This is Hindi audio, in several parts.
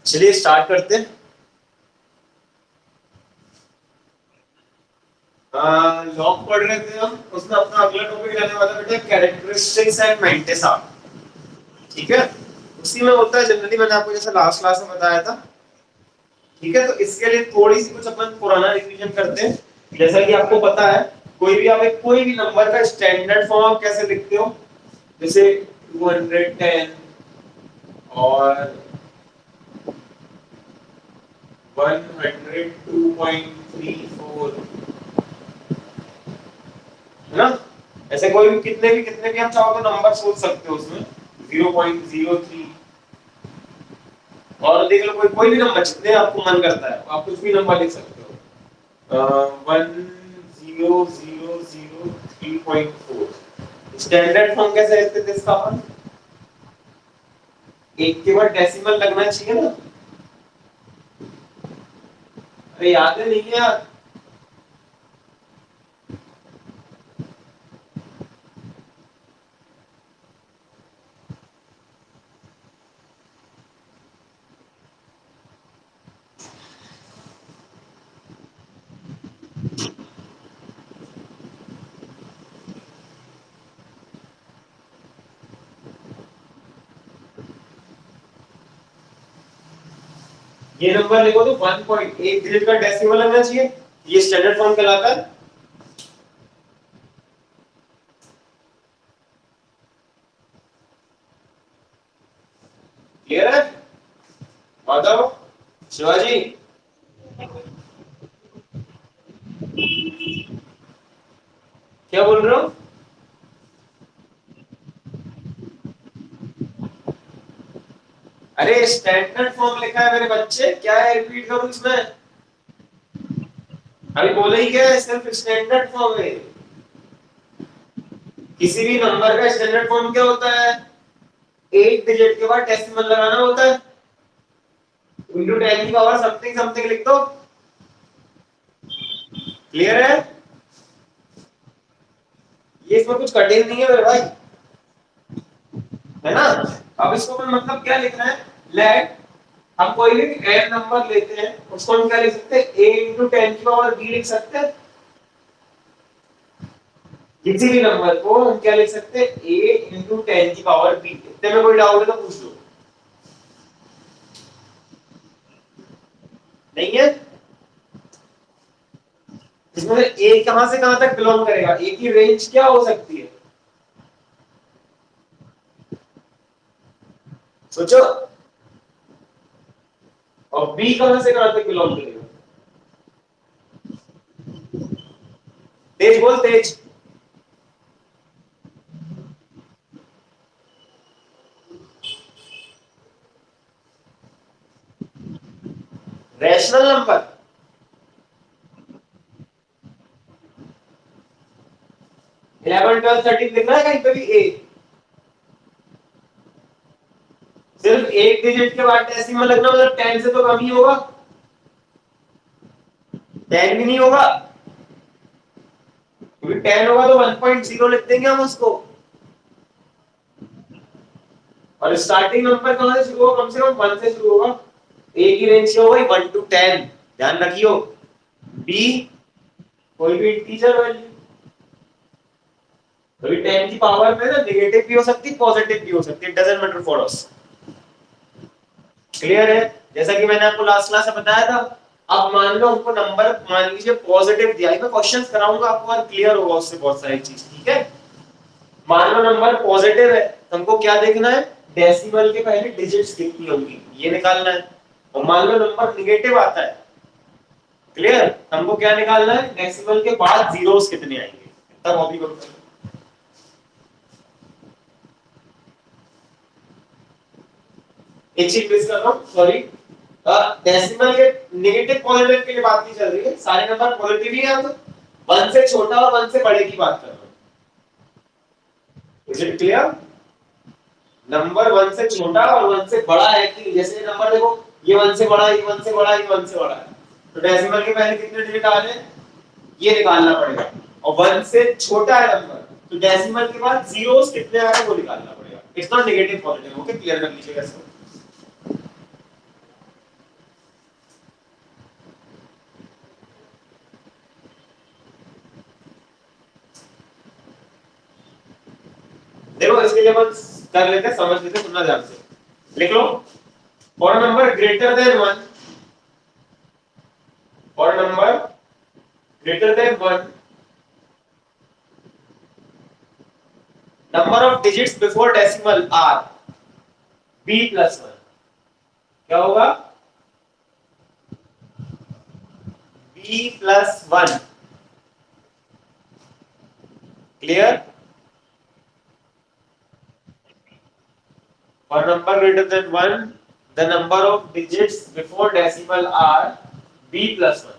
चलिए स्टार्ट करते हैं। लॉग पढ़ रहे थे हम, उसमें अपना अगला टॉपिक रहने वाला बेटा कैरेक्टरिस्टिक्स एंड मेंटेसा। ठीक है, उसी में होता है जनरली, मैंने आपको जैसे लास्ट क्लास में बताया था। ठीक है, तो इसके लिए थोड़ी सी कुछ अपन पुराना रिवीजन करते हैं। जैसा कि आपको पता है, कोई भी नंबर का स्टैंडर्ड फॉर्म आप कैसे लिखते हो, जैसे 210 और 102.34, है ना। ऐसे कोई भी कितने भी आप चाहो तो नंबर सोच सकते हो उसमें, 0.03 और देख लो कोई भी नंबर जितने आपको मन करता है आप कुछ भी नंबर लिख सकते हो। 10003.4 स्टैंडर्ड फॉर्म कैसे लिखते थे इसका अपन, एक के बाद डेसिमल लगना चाहिए ना। अरे याद है नहीं है यार। ये नंबर लिखो तो 1 एक डिजिट का डेसिमल लगना चाहिए, ये स्टैंडर्ड फॉर्म कहलाता है। क्लियर है, बताओ शिवाजी। क्या बोल रहे हो? अरे स्टैंडर्ड फॉर्म लिखा है मेरे बच्चे, क्या है रिपीट करूं इसमें? अभी बोला ही क्या है, सिर्फ स्टैंडर्ड फॉर्म है। किसी भी नंबर का स्टैंडर्ड फॉर्म क्या होता है, एक डिजिट के बाद डेसिमल लगाना होता है, इंटू 10 की पावर समथिंग समथिंग लिख दो। क्लियर है, ये इसमें कुछ कठिन नहीं है मेरे भाई, है ना। अब इसको मतलब क्या लिखना है, लेट हम कोई भी एन नंबर लेते हैं उसको हम क्या लिख सकते हैं, a इंटू 10 की पावर b लिख सकते हैं। किसी भी नंबर को हम क्या लिख सकते हैं, a इंटू 10 की पावर b। इतने में कोई डाउट है तो पूछ लो। नहीं है, इसमें a कहां से कहां तक बिलोंग करेगा, a की रेंज क्या हो सकती है, सोचो। और b कहां से कहां तक बिलोंग करेगा, तेज बोल तेज। Rational number, eleven twelve thirteen लिखना है कहीं पे भी a, सिर्फ एक डिजिट के बाद डेसिमल लगना, मतलब 10 से तो कम ही होगा, 10 भी नहीं होगा, क्योंकि 10 होगा तो 1.0 लिख देंगे हम उसको। और स्टार्टिंग नंबर कहां से शुरू होगा, कम से कम 1 से शुरू होगा। a की रेंज क्या होगी, 1 to 10, ध्यान रखियो। b कोई भी इंटीजर वैल्यू, कभी 10 की पावर में ना नेगेटिव भी हो सकती है पॉजिटिव भी हो सकती है, doesn't matter for us. Clear है, जैसा कि मैंने आपको लास्ट क्लास में बताया था। अब मान लो हमको नंबर मान लीजिए पॉजिटिव दिया है, मैं क्वेश्चंस कराऊंगा आपको और क्लियर होगा उससे बहुत सारी चीज। ठीक है, मान लो नंबर पॉजिटिव है, हमको क्या देखना है, डेसिमल के पहले डिजिट्स कितनी होंगी ये निकालना है। और मान लो नंबर निगेटिव आता है, क्लियर, हमको क्या निकालना है, डेसिमल के बाद जीरोस कितने आएंगे, तब कॉपी करो। एक चीज मिस कर रहा हूं, सॉरी, डेसिमल के नेगेटिव पॉजिटिव के लिए बात नहीं चल रही है, सारे नंबर पॉजिटिव ही है, तो 1 से छोटा और 1 से बड़े की बात कर रहा हूं। इज इट क्लियर, नंबर 1 से छोटा और 1 से बड़ा है कि, जैसे नंबर देखो ये 1 से बड़ा है, ये 1 से बड़ा है, ये 1 से बड़ा है, तो डेसिमल के पहले कितने डिजिट आ रहे हैं ये निकालना पड़ेगा। और 1 से छोटा है नंबर तो डेसिमल के बाद जीरोस कितने आ रहे हैं वो निकालना पड़ेगा। It's not negative positive, okay, clear कर लीजिएगा इसको। देखो इसके लिए अपन कर लेते हैं, समझ लेते हैं, सुनना ध्यान से। लिख लो, for number greater than 1, for number greater than 1, number of digits before decimal are b+1। क्या होगा? b+1। Clear? For number greater than 1, the number of digits before decimal are b+1.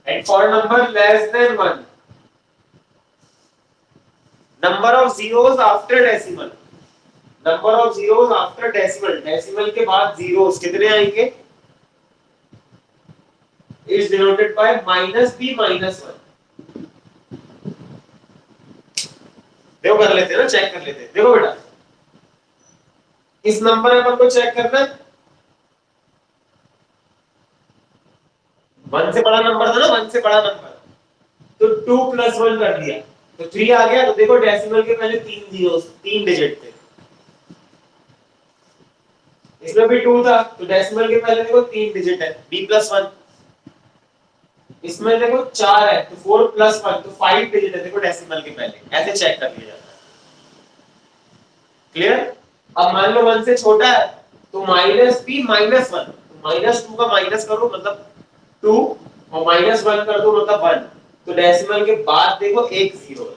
And for number less than 1, number of zeros after decimal, number of zeros after decimal, decimal के बाद zeros कितने आएंगे? Is denoted by -b-1। देखो कर लेते हैं ना, चेक कर लेते हैं। देखो बेटा, इस नंबर अपन को चेक करना है, 1 से बड़ा नंबर था ना, 1 से बड़ा नंबर, तो 2+1 कर दिया तो 3 आ गया। तो देखो डेसिमल के पहले 3 जीरो, 3 डिजिट थे, इसमें भी 2 था, तो डेसिमल के पहले देखो 3 डिजिट है, b+1। इसमें देखो 4 है, तो 4+1, तो 5 डिजिट है, देखो डेसिमल के पहले। ऐसे चेक कर लिया जाता है। क्लियर? अब मान लो 1 से छोटा है, तो -b-1, तो -2 का माइनस करो मतलब 2, और -1 कर दो मतलब 1, तो डेसिमल के बाद देखो एक जीरो है,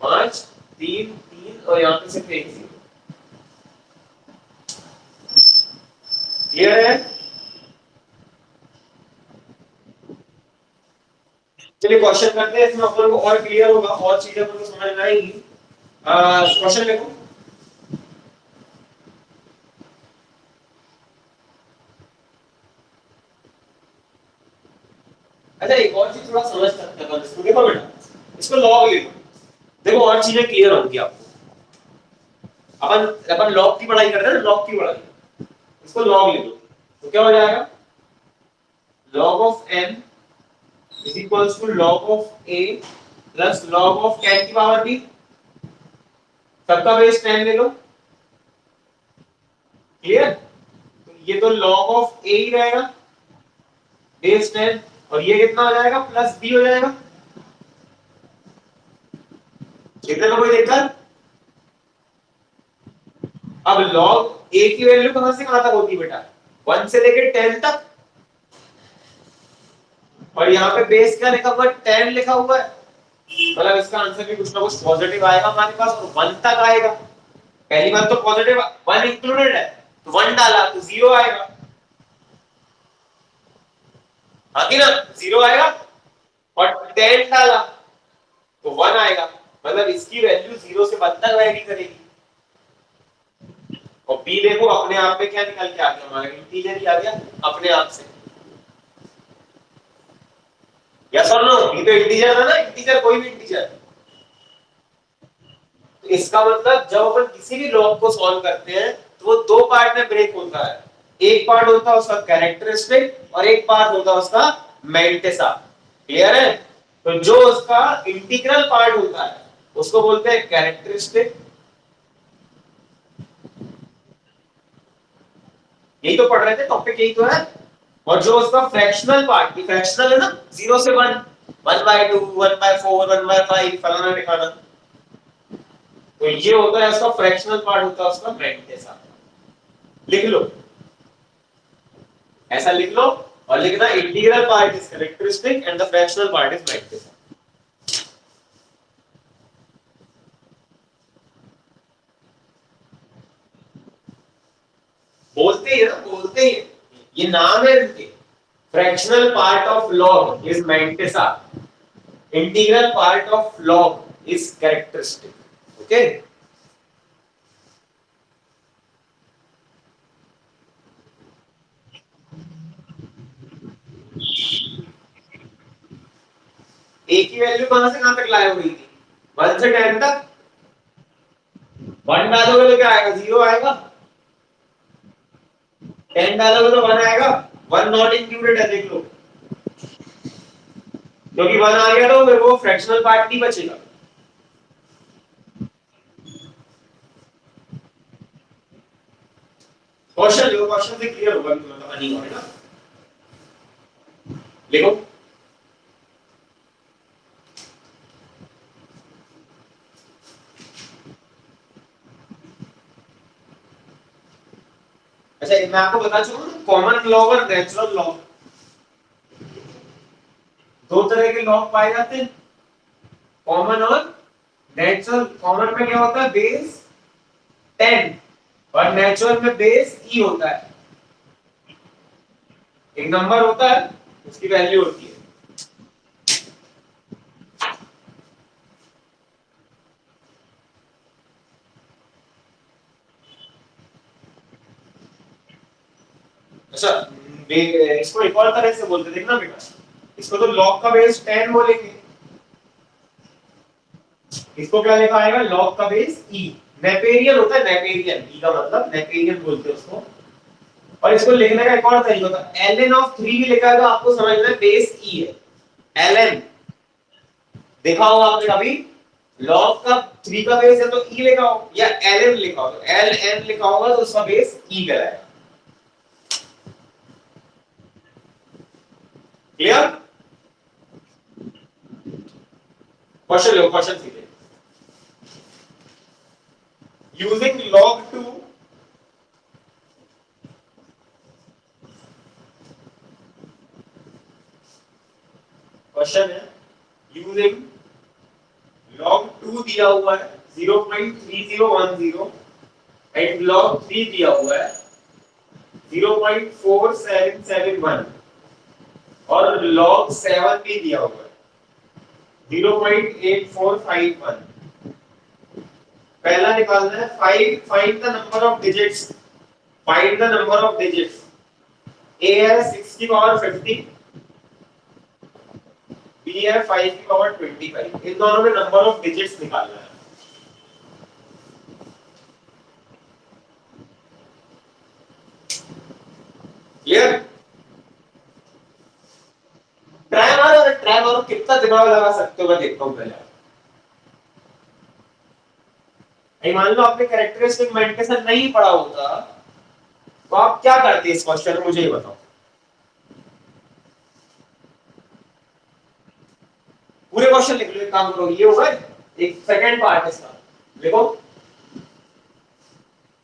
5 3 3 और यहाँ पे सिर्फ एक जीरो। क्लियर है? चलिए क्वेश्चन करते हैं, इसमें अपन को और क्लियर होगा, और चीजें अपन को समझ में आएंगी। क्वेश्चन देखो, अच्छा एक और चीज थोड़ा समझ सकते हैं इसको। देखो बेटा, इसको लॉग लिखो, देखो और चीजें क्लियर होंगी आपको। अपन अपन लॉग की पढ़ाई करते हैं ना, लॉग की पढ़ाई, इसको लॉग लिखो तो क्या हो जाएगा? log of n is equals to log of a plus log of 10 की पावर b, सबका बेस 10 ले लो। क्लियर? तो ये तो log of a ही रहेगा, बेस 10, और ये कितना हो जाएगा? प्लस b हो जाएगा। कितने में कोई दिक्कत? अब log a की वैल्यू कहां से कहां तक होती है बेटा? 1 से लेके 10 तक, और यहाँ पे बेस क्या लिखा हुआ है? 10 लिखा हुआ है, मतलब इसका आंसर भी कुछ ना कुछ पॉजिटिव आएगा हमारे पास, और 1 तक आएगा। पहली बात तो पॉजिटिव 1 इंक्लूडेड है, तो 1 डाला तो 0 आएगा, हाँ कि ना? 0 आएगा, और 10 डाला तो 1 आएगा, मतलब इसकी वैल्यू 0 से 1 तक वैरी करेगी। और b देखो अपने आप में क्या निकल के आ गया? हमारा इंटीजर ही आ गया अपने आप से। यस और नो? b तो इंटीजर था ना, इंटीजर कोई भी इंटीजर। तो इसका मतलब जब अपन किसी भी लॉग को सॉल्व करते हैं तो वो दो पार्ट में ब्रेक होता है। एक पार्ट होता है उसका कैरेक्टरिस्टिक और एक पार्ट होता है उसका मैंटेसा। क्लियर है? तो जो उसका इंटीग्रल पार्ट होता है उसको बोलते हैं कैरेक्टरिस्टिक। यही तो पढ़ रहे थे, टॉपिक यही तो है। और जो उसका फ्रैक्शनल पार्ट, ये फ्रैक्शनल है ना, 0 से 1, 1/2, 1/4, 1/5 फलाना ठिकाना, तो ये होता है उसका फ्रैक्शनल पार्ट, होता है उसका मैंटेसा। लिख लो, ऐसा लिख लो, और लिखना integral part is characteristic and the fractional part is mantissa. बोलते ही ना, बोलते ही, ये नाम है इनके। Fractional part of log is mantissa, integral part of log is characteristic. Okay, A की वैल्यू कहां से कहां तक लाए हो रही थी? 1 से 10 तक। 1 डालोगे तो क्या आएगा? 0 आएगा। 10 डालोगे तो 1 आएगा। 1 नॉट इंक्लूडेड है, देख लो। क्योंकि 1 आ गया तो वो फ्रैक्शनल पार्ट नहीं बचेगा। क्वेश्चन देखो, क्वेश्चन से क्लियर होगा कि मतलब नहीं होगा ना। देखो अच्छा, मैं आपको बता चुका हूं कॉमन लॉ और नेचुरल लॉ, दो तरह के लॉ पाए जाते हैं, कॉमन और नेचुरल। कॉमन में क्या होता है, बेस 10, और नेचुरल में बेस ई होता है। एक नंबर होता है, उसकी वैल्यू होती है। अच्छा, इसको एक और तरह से बोलते देखना बेटा, इसको तो लॉग का बेस 10 बोलेंगे, इसको क्या लिखा आएगा, लॉग का बेस ई। नेपेरियन होता है, नेपेरियन, ई का मतलब नेपेरियन बोलते हैं उसको। और इसको लिखने का एक और तरीका होता है, ln ऑफ 3 भी लिखा है तो आपको समझना है बेस ई है। ln देखा होगा आपने कभी, log का 3 का बेस है तो ई लिखा हो, या ln लिखा हो, ln लिखा होगा तो उसका बेस ई कहलाएगा। क्लियर? क्वेश्चन लो, क्वेश्चन सीधे। यूजिंग log 2 क्वेश्चन है, यूजिंग log 2 दिया हुआ है 0.3010 एंड log 3 दिया हुआ है 0.4771 और log 7 भी दिया हुआ है 0.8451। पहला निकालना है, find the number of digits, find the number of digits. A है 6 की पावर 50, बी है 5 की पावर 25। इन दोनों में नंबर ऑफ डिजिट्स निकालना है। क्लियर? ट्राई मारो कितना दिमाग लगा सकते हो, मैं देखता हूं पहले। मान लो आपने कैरेक्टरिस्टिक मेंटेशन नहीं पढ़ा होता तो आप क्या करते इस क्वेश्चन में, मुझे ये बताओ। पूरे क्वेश्चन लिख लो, एक काम करो, ये होगा एक सेकंड पार्ट इसका, देखो।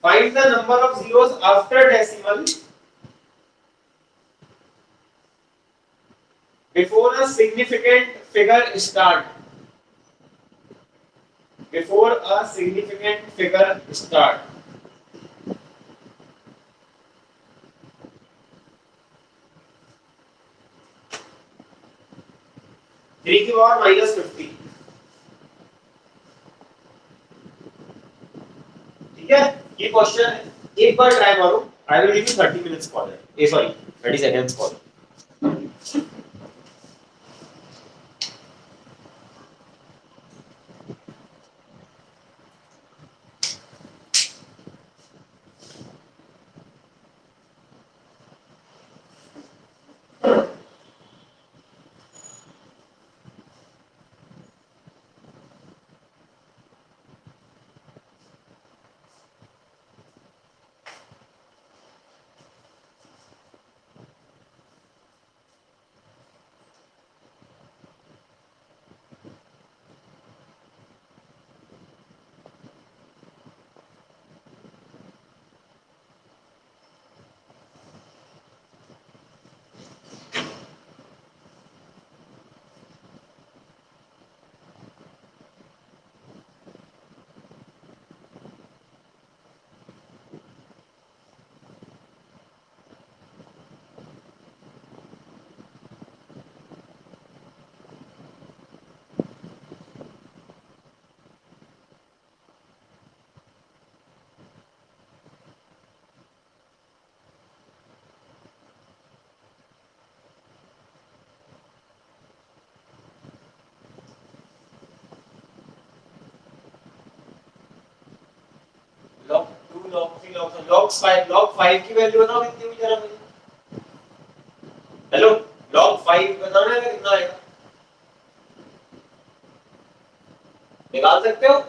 Find the number of zeros after decimal before a significant figure start, before a significant figure start. 3 की पावर -50, ठीक है। ये क्वेश्चन है, एक बार ट्राई मारो। I will give you 30 minutes for that, sorry 30 seconds for. log 2 log 3 log 5 की वैल्यू बताओ कितनी हुई जरा मुझे। हेलो, log 5 बताना है कितना आएगा। निकाल सकते हो।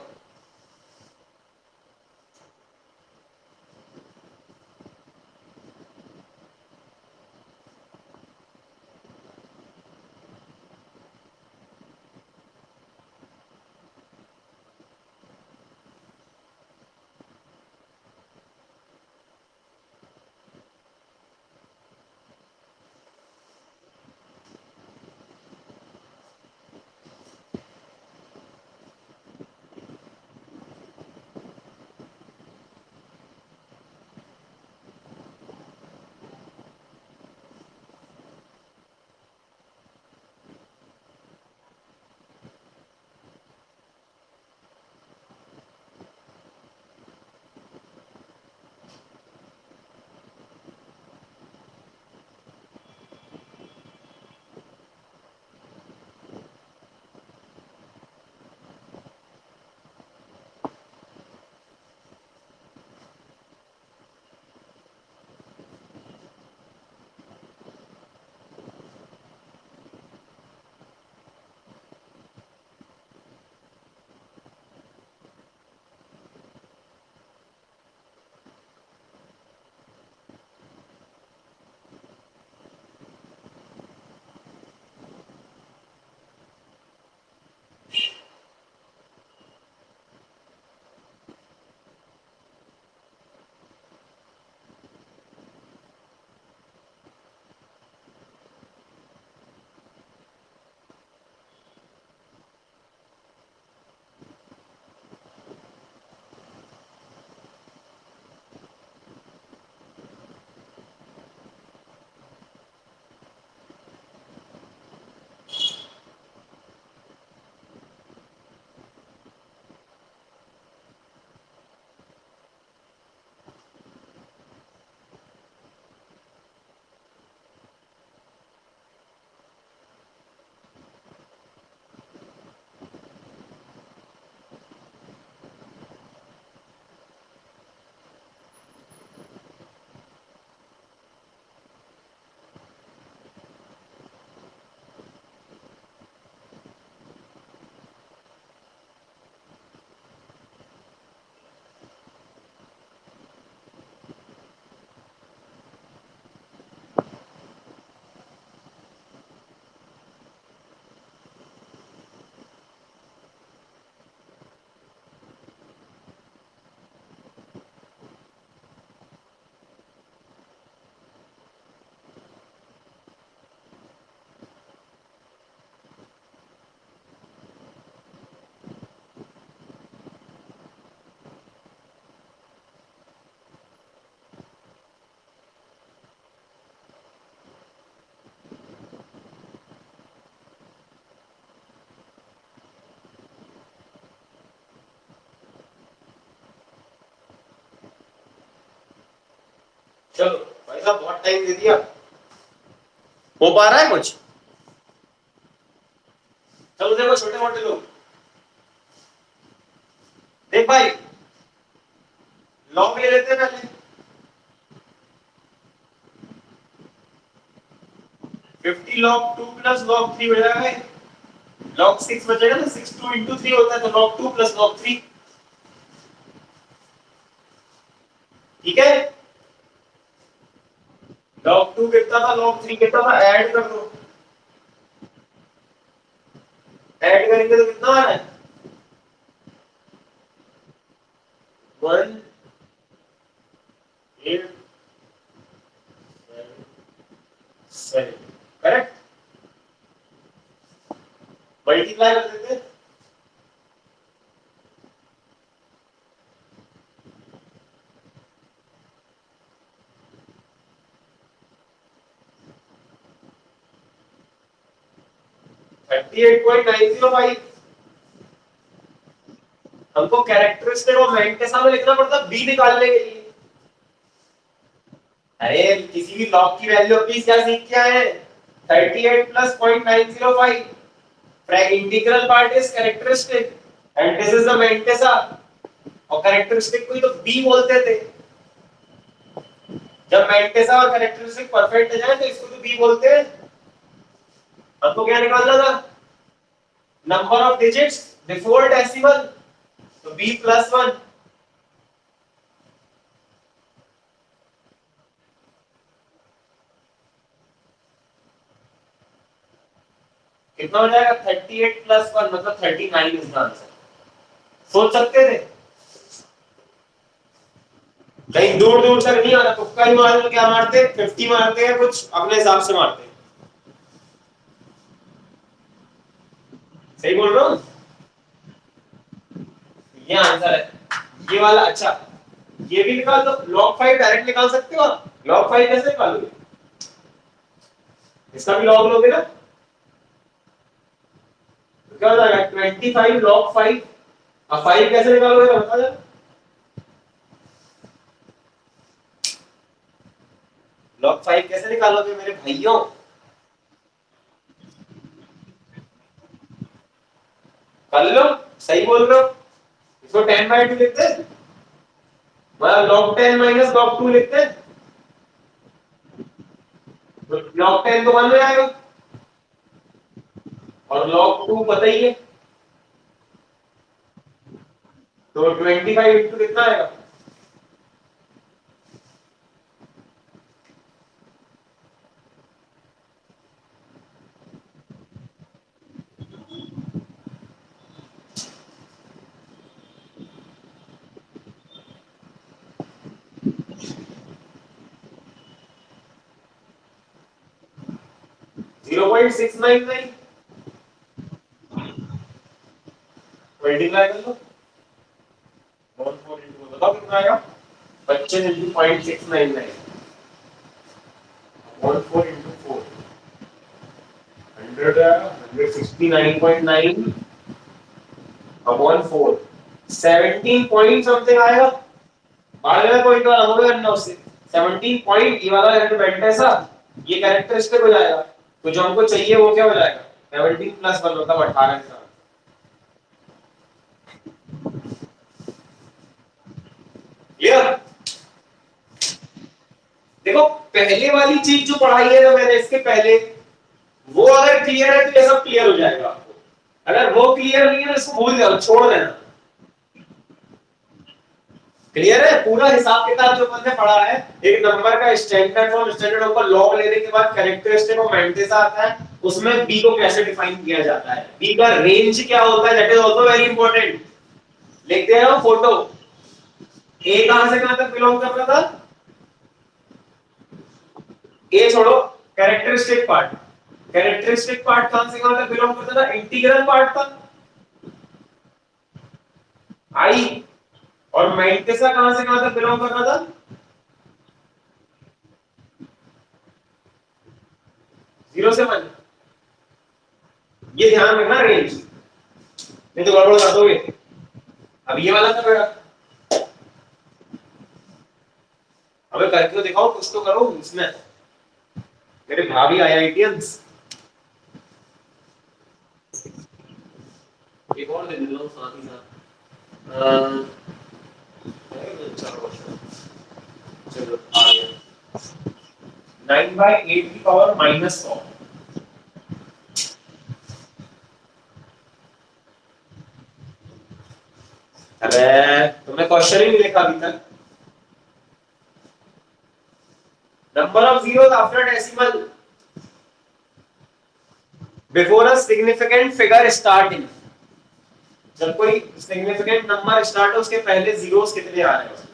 चलो भाई साहब बहुत टाइम दे दिया। हो पा रहा है कुछ? चलो देखो छोटे मोटे लोग, देख भाई लॉग ले लेते हैं पहले। 50 log 2 प्लस log 3 हो जाएगा। log 6 बचेगा ना, 6 2 into 3 होता है, तो log 2 प्लस log 3। ठीक है, log 2 कितना था, log 3 कितना था, ऐड कर दो। ऐड करेंगे तो कितना आ रहा है, 1 8 7 करेक्ट। मल्टीप्लाई कर देते हैं। 38.905। हमको कैरेक्टरिस्टिक ऑफ मैंटेसा में लिखना पड़ता बी निकालने के लिए। अरे किसी भी लॉग की वैल्यू अपनी क्या सीख क्या है, 38 plus 0.905। Integral part is characteristic and this is the mantissa. और कैरेक्टरिस्टिक को ही तो बी बोलते थे। जब मैंटेसा और कैरेक्टरिस्टिक परफेक्ट हो जाए तो इसको तो बी बोलते हैं। हमको क्या निकालना था, number of digits before decimal तो b+1, कितना हो जाएगा 38+1 मतलब 39 इज द आंसर। सोच सकते थे, कहीं दूर दूर तक नहीं आना, तुक्का ही मार, क्या मारते 50 मारते हैं, कुछ अपने हिसाब से मारते हैं। सही बोल रहा हूँ, ये आंसर है ये वाला। अच्छा ये भी निकाल दो, log 5 डायरेक्ट निकाल सकते हो आप। log 5 कैसे निकालोगे, इसका भी log लोगे ना, तो क्या हो जाएगा 25 log 5। अब 5 कैसे निकालोगे बता दो, log 5 कैसे निकालोगे मेरे भाइयों। कर लो, सही बोल रहे हो, इसको 10/2 लिखते हैं, मतलब log 10 माइनस log 2 लिखते हैं, तो log 10 तो 1 हो जाएगा और log 2 पता ही है, तो 25 इंटू कितना आएगा, zero point six nine nine multiply कर लो, 14 इंटू बताओ कितना आएगा, 25 इंटू 0.699 14 इंटू 4 100 आएगा, 169.9 अपॉन 4 17 पॉइंट समथिंग आएगा, बढ़ गया पॉइंट वाला हो गया ना उससे 17 पॉइंट, ये वाला अगर बैठता है सा ये कैरेक्टरिस्टिक हो जाएगा, तो जो हमको चाहिए वो क्या हो जाएगा 17+1 मतलब 18 का। क्लियर, देखो पहले वाली चीज जो पढ़ाई है ना मैंने इसके पहले, वो अगर क्लियर है तो ये सब क्लियर हो जाएगा आपको, अगर वो क्लियर नहीं है तो इसको भूल जाओ, छोड़ देना। क्लियर है, पूरा हिसाब किताब जो मैंने पढ़ा है, एक नंबर का स्टैंडर्ड फॉर्म, स्टैंडर्ड ऊपर लॉग लेने के बाद कैरेक्टरिस्टिक ऑफ मैंटिसा आता है, उसमें बी को कैसे डिफाइन किया जाता है, बी का रेंज क्या होता है, that is also very important. लिख दे रहा हूं फोटो, ए कहां से कहां तक बिलोंग कर रहा था, ए छोड़ो, कैरेक्टरिस्टिक पार्ट, कैरेक्टरिस्टिक पार्ट कहां से कहां तक बिलोंग करता था, इंटीग्रल पार्ट था आई, और मैंटिसा कहां से कहां तक बिलोंग कर रहा था, जीरो से वन, ये ध्यान रखना रेंज, नहीं तो गड़बड़ कर दोगे। अब ये वाला कर रहा, अबे करके तो दिखाओ, कुछ तो करो इसमें मेरे भाभी आईआईटीएंस। एक और दे दो साथ ही साथ, चलो आ गया 9/8 की पावर -100। अरे तुमने क्वेश्चन ही नहीं लिखा अभी तक, number of zeros after decimal before a significant figure starting, जब कोई सिग्निफिकेंट नंबर स्टार्ट हो उसके पहले जीरोस कितने आ रहे हैं।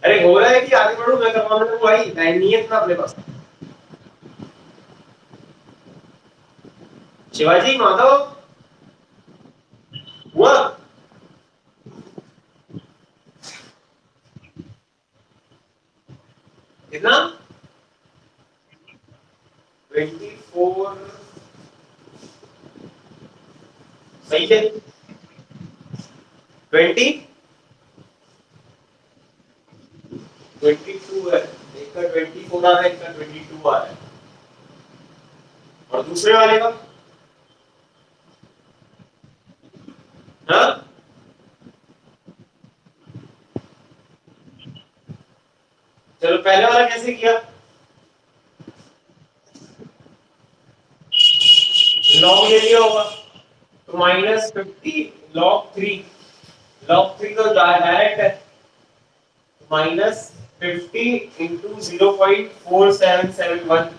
अरे हो रहा है कि आगे बढ़ू, मैं करवाने लगूं भाई, टाइम नहीं है इतना अपने पास। शिवाजी माधव हुआ। कितना? 24। सही है। 20 22 है। एक का 24 आ रहा है, एक का 22 आ रहा है। और दूसरे वाले का? हाँ, चलो पहले वाला कैसे किया? लॉग ले लिया होगा, तो -50 log 3। log 3 तो डायरेक्ट है, -50 इंटू 0.4771।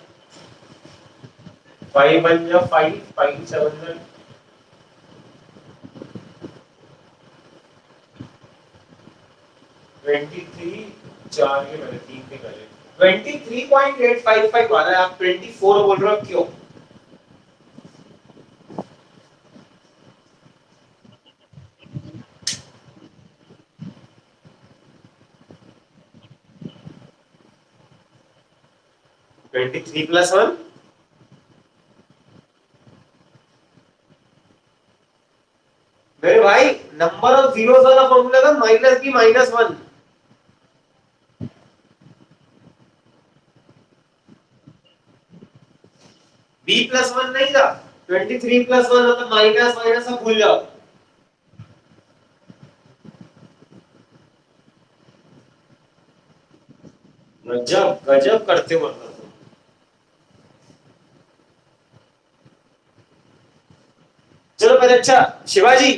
5 बन गया 5, 5 7 23। 4 के पहले 3 के पहले 23.855 आ रहा है, आप 24 बोल रहे हो क्यों? Twenty three plus one. मेरे भाई, नंबर ऑफ जीरोस वाला फॉर्मूला था -b -1। b+1 नहीं था, 23+1 मतलब माइनस माइनस सब भूल जाओ। गजब गजब करते हो मतलब तुम। चलो पहले, अच्छा शिवाजी,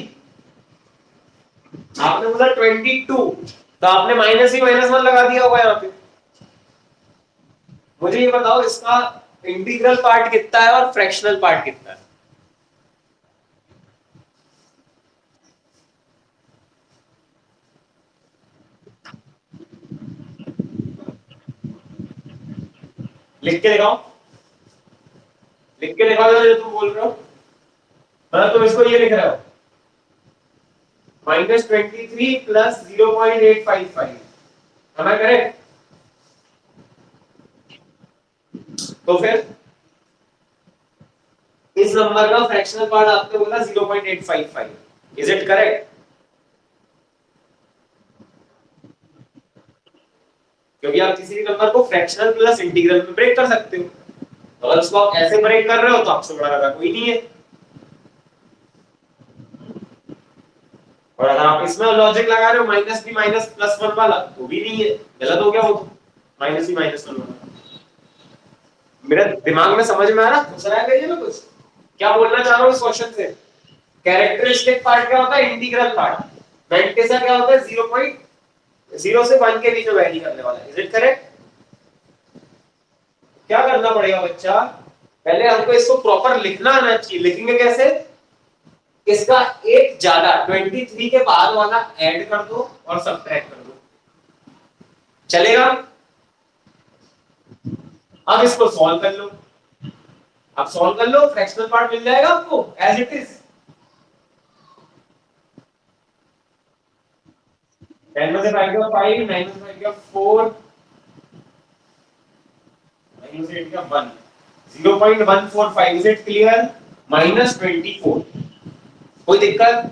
आपने बोला 22, तो आपने -1 लगा दिया होगा यहाँ पे। मुझे ये बताओ, इसका इंटीग्रल पार्ट कितना है और फ्रैक्शनल पार्ट कितना है? लिख के दिखाओ, लिख के दिखाओ जो तुम बोल रहे हो। मतलब तुम इसको ये लिख रहे हो, -23 प्लस 0.855। है ना करेक्ट? तो फिर इस नंबर का फ्रैक्शनल पार्ट आपने बोला 0.855, इज इट करेक्ट? क्योंकि आप किसी भी नंबर को फ्रैक्शनल प्लस इंटीग्रल में ब्रेक कर सकते हो। अगर उसको आप ऐसे ब्रेक कर रहे हो तो आपसे बड़ा लगा कोई नहीं है। और अगर आप इसमें लॉजिक लगा रहे हो -b -+1 वाला, तो भी नहीं है, गलत हो गया वो तो। -b-1 वाला मेरे दिमाग में समझ में आ रहा, घुस रहा है कहीं ना कुछ? क्या बोलना चाह रहा हूँ इस क्वेश्चन से? कैरेक्टरिस्टिक पार्ट क्या होता है? Integral part. मैंटेसा क्या होता है? 0.0 से 1 के बीच में वैरी करने वाला। Is it correct? क्या करना पड़ेगा बच्चा? पहले हमको इसको प्रॉपर लिखना आना चाहिए। लिखेंगे कैसे? इसका एक ज्यादा 23 के बाद वाला ऐड कर दो और सब्ट्रैक्ट कर दो, चलेगा? अब इसको सॉल्व कर लो। अब सॉल्व कर लो, फ्रैक्शनल पार्ट मिल जाएगा आपको एज इट इज। 10 में से 5 गया 5, 9 में से 5 गया 4, 9 में से 8 गया 1, 0.145। Is it clear? -24। कोई दिक्कत?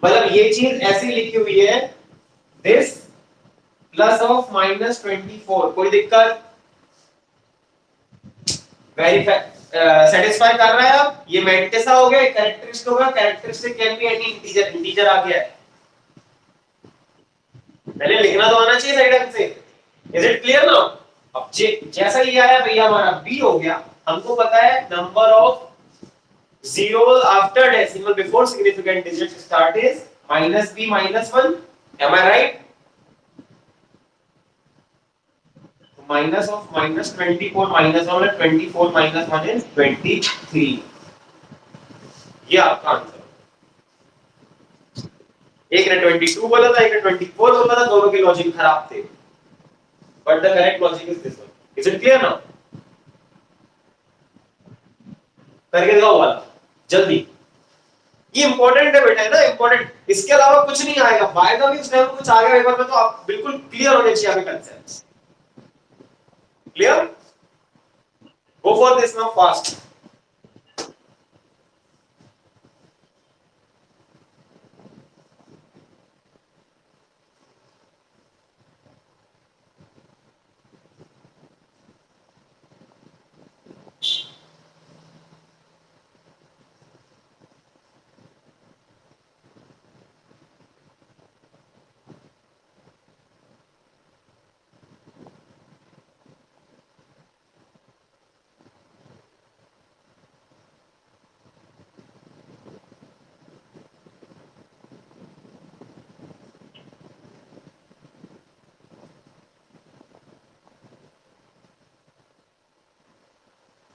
मतलब ये चीज ऐसी लिखी हुई है, दिस प्लस ऑफ -24। कोई दिक्कत? वेरीफाई, सेटिस्फाई कर रहा है? आप ये मैट्रिक्स हो गया, कैरेक्टरिस्टिक होगा, characteristic can be any integer. Integer आ गया है, पहले लिखना तो आना चाहिए सही ढंग से। Is it clear now? अब जैसा ये आया भैया, हमारा बी हो गया। हमको पता है number of zeros after decimal before significant digit start is -b-1. Am I right? Minus of -24 -1 है, 24 -1 is 23। ये आपका आंसर। एक ने 22 बोला था, एक ने 24 बोला था, दोनों के लॉजिक खराब थे, but the correct logic is this one. Is it clear now? करके दिखाओ वाला जल्दी, ये इंपॉर्टेंट है बेटा, है ना इंपॉर्टेंट, इसके अलावा कुछ नहीं आएगा। बाय द वे इस टाइम कुछ आ गया पेपर में तो आप बिल्कुल क्लियर होने चाहिए आपके concepts. Clear? Go for this now fast.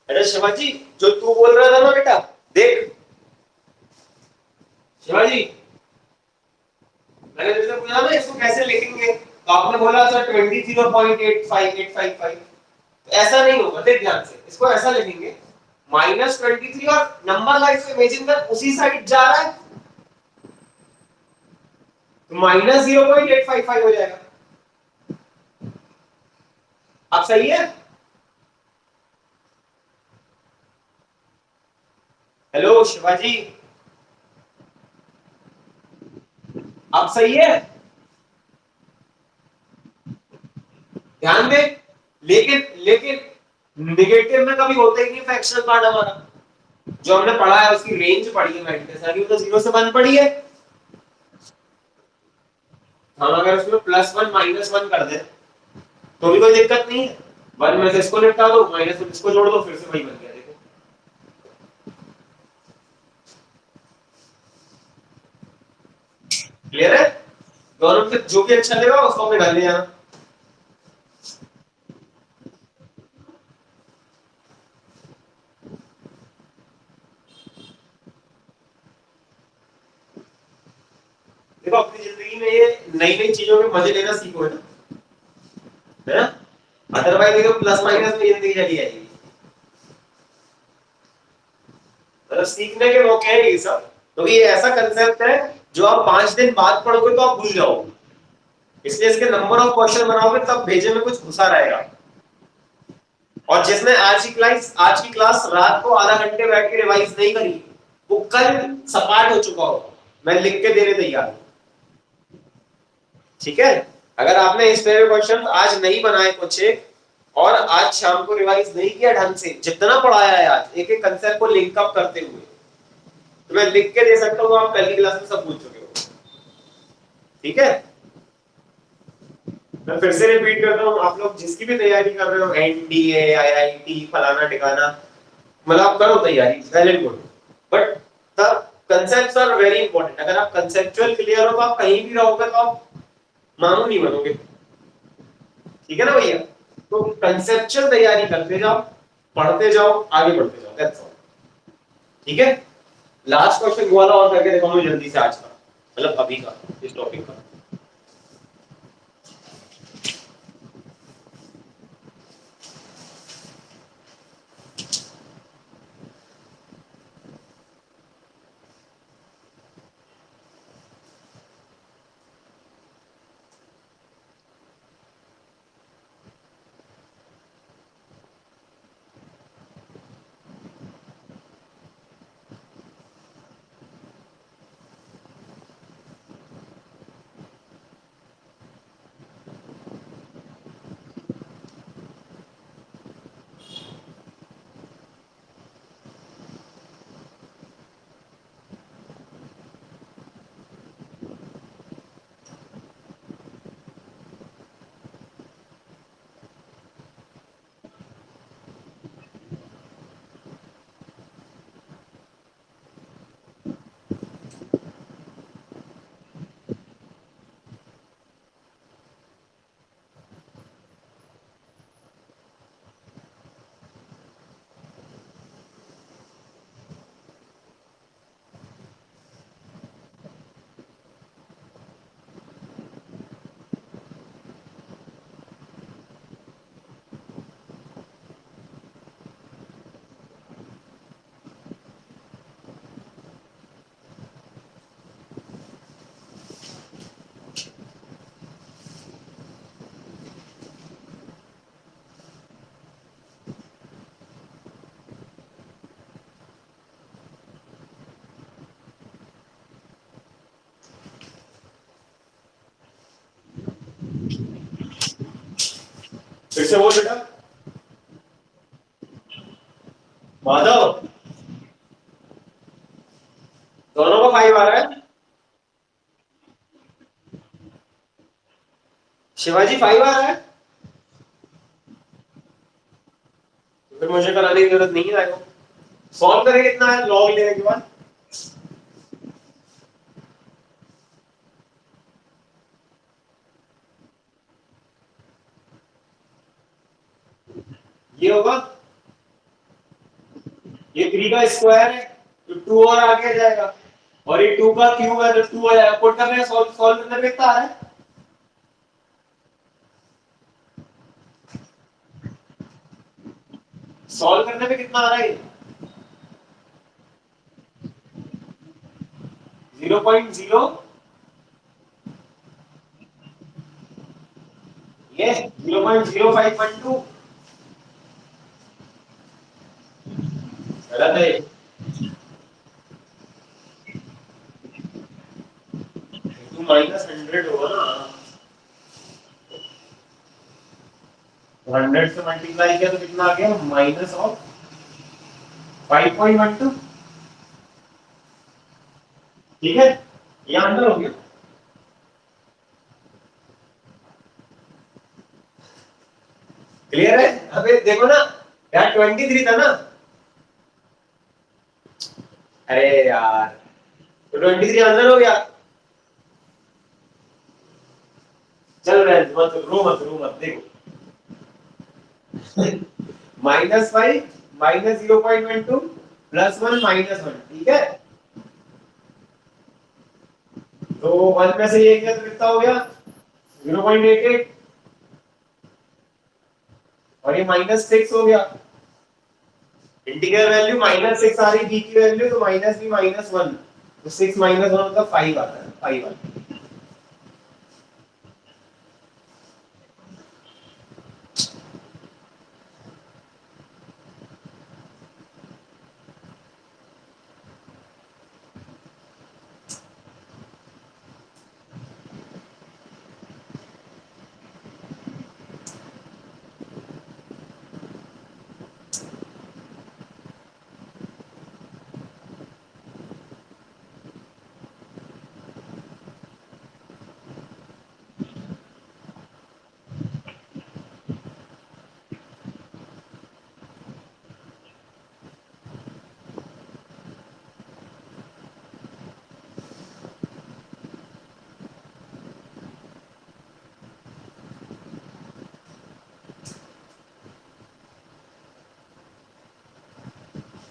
अरे शिवाजी, जो तू बोल रहा था ना बेटा, देख शिवाजी, मैंने तुझसे पूछा ना इसको कैसे लिखेंगे, तो आपने बोला सर 23.85855, तो ऐसा नहीं होगा, देख ध्यान से, इसको ऐसा लिखेंगे -23 और नंबर लाइन से इमेजिन कर उसी साइड जा रहा है, तो -0.855 हो जाएगा। अब सही है? हेलो शिवाजी, अब सही है? ध्यान दे, लेकिन लेकिन नेगेटिव में कभी होता ही नहीं फ्रैक्शनल पार्ट हमारा, जो हमने पढ़ा है उसकी रेंज पढ़ी है मैंने, सारी तो 0 से 1 पढ़ी है। हम अगर उसमें +1 -1 कर दे तो भी कोई दिक्कत नहीं है, 1 में से इसको निपटा दो, माइनस में इसको जोड़ दो, फिर से वही बन गया। देखो क्लियर है? दोनों में से जो भी अच्छा लगेगा उसको अपने घर ले जाना। देखो अपनी जिंदगी में ये नई नई चीजों के मजे लेना सीखो, है ना? अदरवाइज देखो प्लस माइनस में जिंदगी चली जाएगी। मतलब सीखने के मौके हैं ये सब, तो ये ऐसा कंसेप्ट है जो आप 5 दिन बाद पढ़ोगे तो आप भूल जाओगे, इसलिए इसके नंबर ऑफ क्वेश्चन बनाओगे तब भेजे में कुछ घुसा रहेगा। और जिसने आज की क्लास रात को आधा घंटे बैठ के रिवाइज नहीं करी, वो कल सपाट हो चुका होगा, मैं लिख के देने तैयार हूं। ठीक है? अगर आपने इस तरह के क्वेश्चन आज नहीं बनाए कुछ एक, और आज शाम को रिवाइज नहीं किया ढंग से, जितना पढ़ाया है आज एक एक कंसेप्ट को लिंक अप करते हुए, तो मैं लिख के दे सकता हूँ, आप कल की क्लास में सब पूछ चुके हो। ठीक है? मैं फिर से रिपीट करता हूँ, आप लोग जिसकी भी तैयारी कर रहे हो, एनडीए, आईआईटी, फलाना ठिकाना, मतलब आप करो तैयारी, well and good, but the concepts are very important. अगर आप कंसेप्चुअल क्लियर हो तो आप कहीं भी रहोगे तो आप मामू नहीं बनोगे। ठीक है ना भैया? तो कंसेप्चुअल तैयारी करते जाओ, पढ़ते जाओ, आगे बढ़ते जाओ, दैट्स ऑल। ठीक है? लास्ट क्वेश्चन वाला और करके दिखाऊं जल्दी से आज का, मतलब अभी का, इस टॉपिक का। फिर से बोल बेटा। माधव, दोनों का 5 आ रहा है। शिवाजी 5 आ रहा है, तो फिर मुझे कराने की जरूरत नहीं है। सॉल्व करें कितना है लॉग लेने के बाद? ये होगा, ये 3 का स्क्वायर है तो 2 और आगे आ जाएगा, और ये 2 का क्यूब है तो 2 आ जाएगा। पुट कर रहे हैं, सॉल्व सॉल्व करने पे कितना आ रहा है? सॉल्व करने पे कितना आ रहा है? 0.0, ये 0.0512 गलत है। तो -100 होगा ना, 100 से मल्टीप्लाई किया तो कितना आ गया? -5.12। ठीक है, ये आंसर हो गया। क्लियर है? अबे देखो ना यार, 23 था ना। अरे यार, तो 23 आंसर हो गया। चल रहे मत रो, मत रो, मत देखो। -5 -0.12 +1 -1, ठीक है। तो 1 में से ये क्या, तो कितना हो गया? 0.88, और ये -6 हो गया। इंटीग्रल वैल्यू -6 आ रही, b की वैल्यू तो माइनस भी -1, तो 6 -1 मतलब 5 आता है, 5 आता है।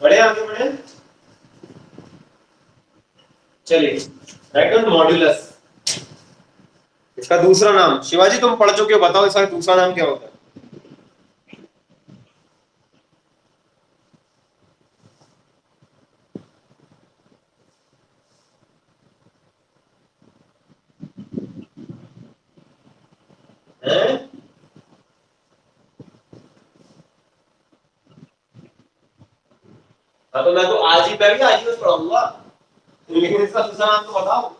बढ़े आगे बढ़े, चलिए। राइट डाउन मॉड्यूलस, इसका दूसरा नाम। शिवाजी तुम पढ़ चुके हो, बताओ इसका दूसरा नाम क्या होता है? हैं? हाँ तो मैं तो आज ही बैठ के आज ही बस पढ़ाऊंगा, लेकिन इसका दूसरा नाम तो बताओ।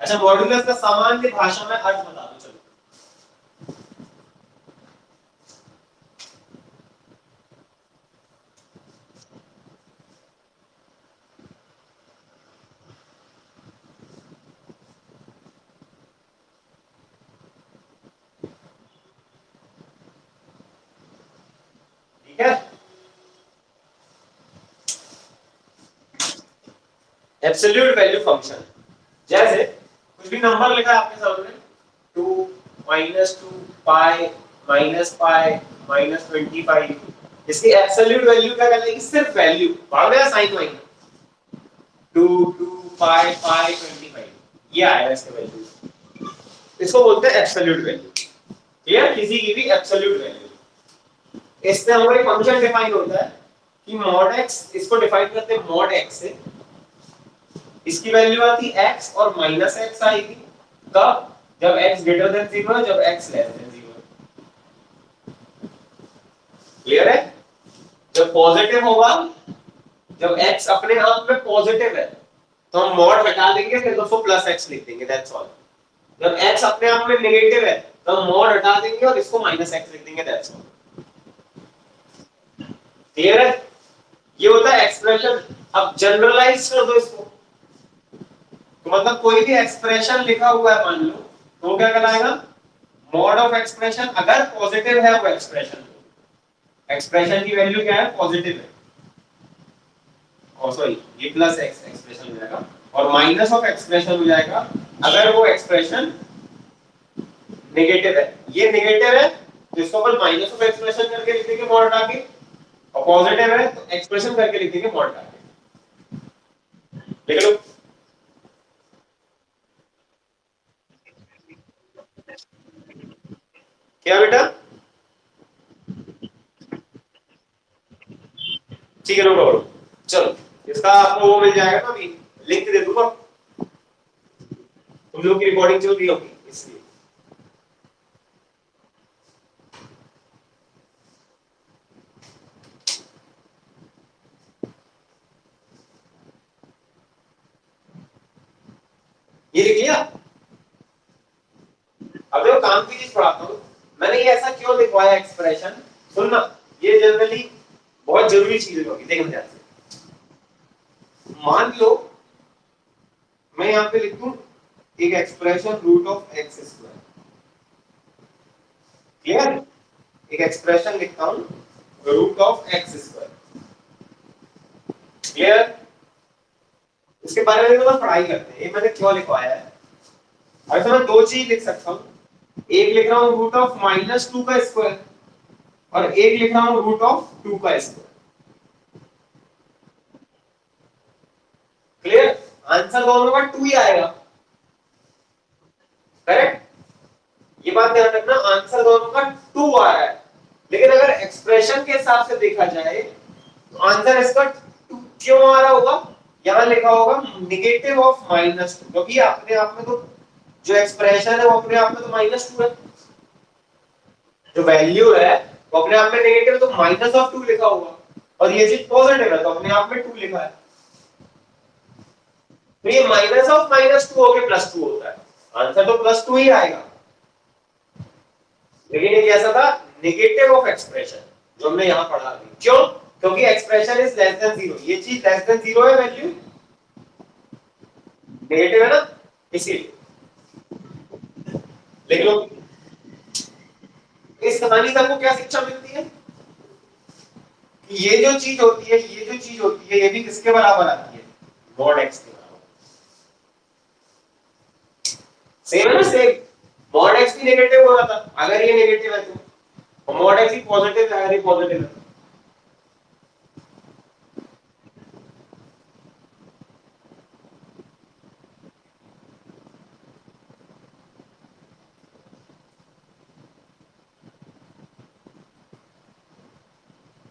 अच्छा, मॉड्यूलस का सामान्य भाषा में अर्थ बता दो, चलो। ठीक है, एब्सोल्यूट वैल्यू फंक्शन, जैसे कुछ भी नंबर लिखा है आपके सामने, 2 -2 पाई -पाई -25, इसकी एब्सोल्यूट वैल्यू क्या कहलाएगी? सिर्फ वैल्यू, भाग गया साइन वाइन, 2 2 पाई पाई 25, ये आएगा इसका वैल्यू। इसको बोलते हैं एब्सोल्यूट वैल्यू। क्लियर? किसी की भी एब्सोल्यूट वैल्यू। इससे हमारा एक फंक्शन डिफाइन होता है कि mod x, इसको डिफाइन करते हैं mod x से। इसकी वैल्यू आती है x और -x आएगी कब? जब x ग्रेटर देन 0 है, जब x लेस देन 0 है। क्लियर है? जब पॉजिटिव होगा, जब x अपने आप में पॉजिटिव है तो हम mod हटा देंगे, फिर उसको +x लिख देंगे, दैट्स ऑल। जब x अपने आप में नेगेटिव है तो मॉड हटा देंगे और इसको माइनस एक्स लिख देंगे, दैट्स ऑल। क्लियर है? ये होता है एक्सप्रेशन। अब जनरलाइज कर दो इसको, तो मतलब कोई भी एक्सप्रेशन लिखा हुआ है मान लो, तो वो क्या कहलाएगा? Mod of expression. अगर पॉजिटिव है वो एक्सप्रेशन, एक्सप्रेशन की वैल्यू क्या है? पॉजिटिव है, और सॉरी ये प्लस एक्स एक्सप्रेशन हो जाएगा, और माइनस ऑफ एक्सप्रेशन हो जाएगा अगर वो एक्सप्रेशन नेगेटिव है। ये नेगेटिव है तो इसको अपन माइनस ऑफ एक्सप्रेशन करके लिख देंगे मॉड हटा के, और पॉजिटिव है तो एक्सप्रेशन करके लिख देंगे मॉड हटा के। देख लो, क्या बेटा? ठीक है, नो प्रॉब्लम। चलो, इसका आपको वो मिल जाएगा ना, अभी लिंक दे दूंगा, तुम लोग की रिकॉर्डिंग चल रही होगी इसलिए। ये लिख लिया? अब देखो काम की चीज पढ़ाता हूँ, मैंने ये ऐसा क्यों लिखवाया एक्सप्रेशन, सुनना, ये जनरली बहुत जरूरी चीज होगी, देखना ध्यान से। मान लो मैं यहाँ पे लिख दूं एक expression root of x square, clear? एक एक्सप्रेशन लिखता हूँ root of x square, clear? इसके बारे में तो बस पढ़ाई करते हैं, ये मैंने क्यों लिखवाया है। अब इसमें मैं दो चीज लिख सकता हूँ, एक लिख रहा हूँ रूट ऑफ माइनस टू का स्क्वायर, और एक लिख रहा हूँ रूट ऑफ टू का स्क्वायर, क्लियर? आंसर दोनों का टू ही आएगा, करेक्ट? ये बात ध्यान रखना, आंसर दोनों का टू आ रहा है, लेकिन अगर एक्सप्रेशन के हिसाब से देखा जाए तो आंसर इसका टू क्यों आ रहा होगा? यहां लिखा होगा निगेटिव ऑफ माइनस टू, क्योंकि अपने आप में तो जो एक्सप्रेशन है वो अपने आप में तो माइनस टू है, जो वैल्यू है वो अपने आप में नेगेटिव है, तो माइनस ऑफ टू लिखा होगा, और ये चीज पॉजिटिव है तो अपने आप में टू लिखा है, तो ये माइनस ऑफ माइनस टू होके प्लस टू होता है, आंसर तो प्लस टू ही आएगा। लेकिन ये कैसा था? नेगेटिव ऑफ एक्सप्रेशन, जो हमने यहां पढ़ा अभी। क्यों? क्योंकि expression is less than zero, ये चीज लेस देन जीरो है, वैल्यू नेगेटिव है ना, इसीलिए। लिख लो, इस कहानी से हमको क्या शिक्षा मिलती है? ये जो चीज होती है, ये जो चीज होती है, ये भी किसके बराबर आती है? मॉड एक्स के बराबर। सेम है ना, सेम। मॉड एक्स भी नेगेटिव हो रहा था अगर ये नेगेटिव है तो, और मॉड एक्स भी पॉजिटिव है अगर ये पॉजिटिव है।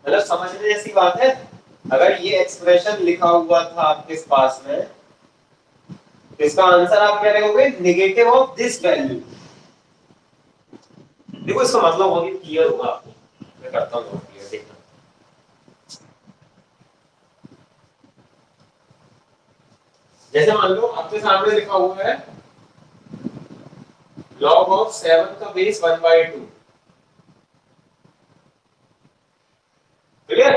मतलब समझने जैसी बात है। अगर ये एक्सप्रेशन लिखा हुआ था आपके पास में, तो इसका आंसर आप क्या लिखोगे? Negative of this value. देखो इसका मतलब बहुत ही क्लियर होगा आपको, मैं करता हूँ क्लियर, देखना। जैसे मान लो आपके सामने लिखा हुआ है log ऑफ 7 का बेस 1/2, क्लियर?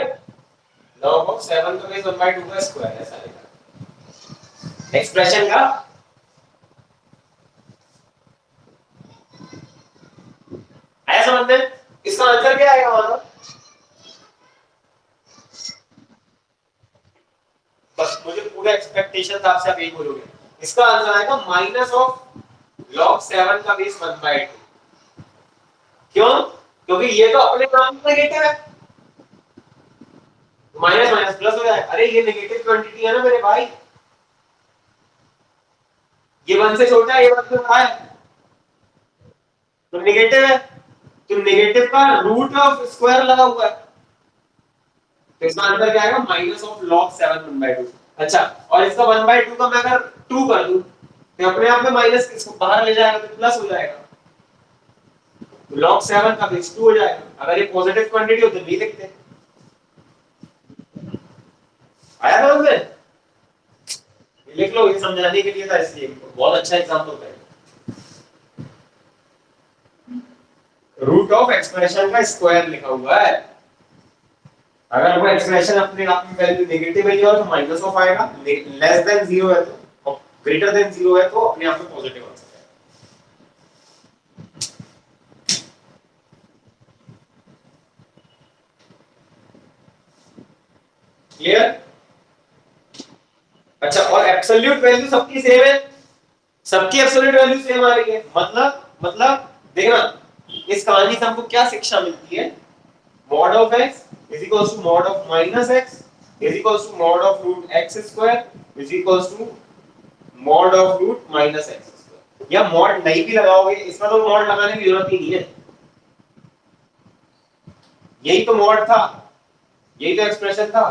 log ऑफ 7 का बेस 1/2 का स्क्वायर, ऐसा लिखा एक्सप्रेशन का। आया समझ में? इसका आंसर क्या आएगा हमारा? बस मुझे पूरा एक्सपेक्टेशन था आपसे, आप यही बोलोगे। इसका आंसर आएगा माइनस ऑफ log 7 का बेस 1/2। क्यों? क्योंकि ये तो अपने नाम में नेगेटिव है, माइनस माइनस प्लस हो जाए। अरे ये नेगेटिव क्वांटिटी है ना मेरे भाई, ये 1 से छोटा है, ये 1 से बड़ा है, तो नेगेटिव है, तो नेगेटिव का रूट ऑफ स्क्वायर लगा हुआ है, तो इसका आंसर क्या आएगा? Minus of log 7 1/2। अच्छा, और इसका 1/2 का मैं अगर 2 कर दूं तो अपने आप में माइनस इसको बाहर ले जाएगा तो प्लस हो जाएगा, तो log 7 का बेस 2 हो जाएगा। अगर ये पॉजिटिव क्वांटिटी हो तो नहीं लिखते। आया समझ में? लिख लो, ये समझाने के लिए था, इसलिए बहुत अच्छा एग्जांपल है। रूट ऑफ एक्सप्रेशन का स्क्वायर लिखा हुआ है। अगर वो एक्सप्रेशन अपने आप में वैल्यू नेगेटिव है और तो माइनस ऑफ आएगा, लेस देन जीरो है तो, और ग्रेटर देन जीरो है तो अपने आप में पॉजिटिव आ सकता है। क्लियर? अच्छा, और एब्सोल्यूट वैल्यू सबकी सेम है, सबकी एब्सोल्यूट वैल्यू सेम आ रही है, मतलब देखना इस कहानी से हमको क्या शिक्षा मिलती है। mod of x is equals to mod of minus x is equals to mod of root x square is equals to mod of root minus x square। या mod नहीं भी लगाओगे, इसमें तो mod लगाने की जरूरत ही नहीं है, यही तो mod था, यही तो एक्सप्रेशन था,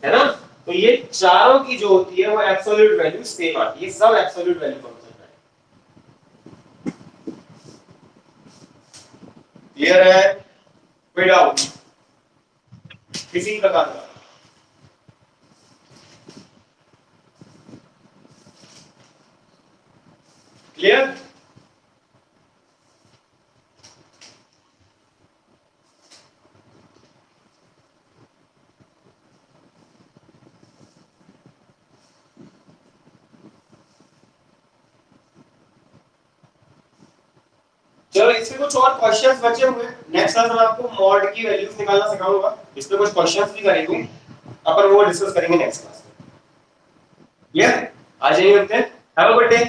है ना? तो ये चारों की जो होती है वो एब्सोल्यूट वैल्यू सेम आती है, सब एब्सोल्यूट वैल्यू फंक्शन है। क्लियर है? कोई डाउट किसी प्रकार का? क्लियर? चलो इसमें कुछ और क्वेश्चंस बचे हुए हैं, नेक्स्ट क्लास में आपको मॉड की वैल्यूज निकालना सिखाऊंगा, इसमें कुछ क्वेश्चंस भी करेंगे, अपन वो डिस्कस करेंगे नेक्स्ट क्लास में। क्लियर? आज यही करते हैं, हैव अ गुड डे।